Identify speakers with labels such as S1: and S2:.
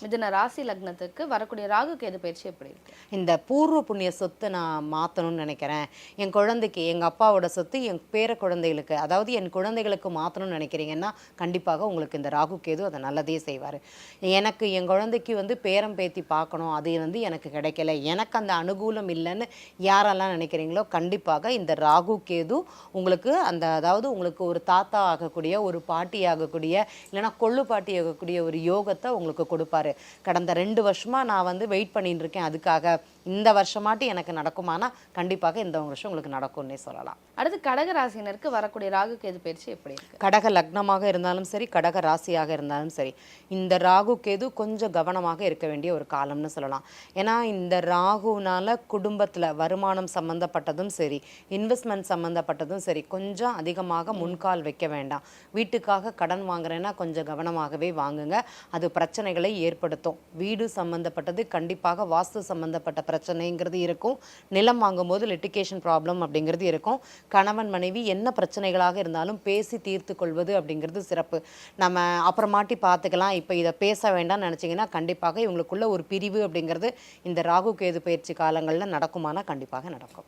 S1: மிதுன ராசி லக்னத்துக்கு வரக்கூடிய ராகு கேது பயிற்சி எப்படி இருக்கு?
S2: இந்த பூர்வ புண்ணிய சொத்தை நான் மாற்றணும்னு நினைக்கிறேன். என் குழந்தைக்கு எங்கள் அப்பாவோட சொத்து என் பேர குழந்தைகளுக்கு, அதாவது என் குழந்தைகளுக்கு மாற்றணும்னு நினைக்கிறீங்கன்னா கண்டிப்பாக உங்களுக்கு இந்த ராகு கேது அதை நல்லதே செய்வார். எனக்கு என் குழந்தைக்கு பேரம் பேத்தி பார்க்கணும், அது எனக்கு கிடைக்கல, எனக்கு அந்த அனுகூலம் இல்லைன்னு யாரெல்லாம் நினைக்கிறீங்களோ கண்டிப்பாக இந்த ராகு கேது உங்களுக்கு அதாவது உங்களுக்கு ஒரு தாத்தா ஆகக்கூடிய, ஒரு பாட்டி ஆகக்கூடிய, இல்லைன்னா கொள்ளு பாட்டி ஆகக்கூடிய ஒரு யோகத்தை உங்களுக்கு கொடுப்பாரு. கடந்த 2 வருஷமா நான் வெயிட் பண்ணிட்டு இருக்கேன், அதுக்காக இந்த வருஷமாட்டி எனக்கு நடக்குமானா கண்டிப்பாக இந்த வருஷம் உங்களுக்கு நடக்கும்னே சொல்லலாம்.
S1: அடுத்து கடக ராசினருக்கு வரக்கூடிய ராகு கேது பயிற்சி எப்படி இருக்கு?
S2: கடக லக்னமாக இருந்தாலும் சரி, கடக ராசியாக இருந்தாலும் சரி, இந்த ராகு கேது கொஞ்சம் கவனமாக இருக்க வேண்டிய ஒரு காலம்னு சொல்லலாம். ஏன்னா இந்த ராகுனால குடும்பத்தில் வருமானம் சம்மந்தப்பட்டதும் சரி, இன்வெஸ்ட்மெண்ட் சம்மந்தப்பட்டதும் சரி, கொஞ்சம் அதிகமாக முன்கால் வைக்க வேண்டாம். வீட்டுக்காக கடன் வாங்குறேன்னா கொஞ்சம் கவனமாகவே வாங்குங்க, அது பிரச்சனைகளை ஏற்படுத்தும். வீடு சம்மந்தப்பட்டது கண்டிப்பாக வாஸ்து சம்மந்தப்பட்ட பிரச்சனைங்கிறது இருக்கும். நிலம் வாங்கும்போது லிட்டிகேஷன் ப்ராப்ளம் அப்படிங்கிறது இருக்கும். கணவன் மனைவி என்ன பிரச்சனைகளாக இருந்தாலும் பேசி தீர்த்து கொள்வது அப்படிங்கிறது சிறப்பு. நம்ம அப்புறமாட்டி பார்த்துக்கலாம், இப்போ இதை பேச வேண்டாம்னு நினச்சிங்கன்னா கண்டிப்பாக இவங்களுக்குள்ள ஒரு பிரிவு அப்படிங்கிறது இந்த ராகு கேது பயிற்சி காலங்களில் நடக்குமானா கண்டிப்பாக நடக்கும்.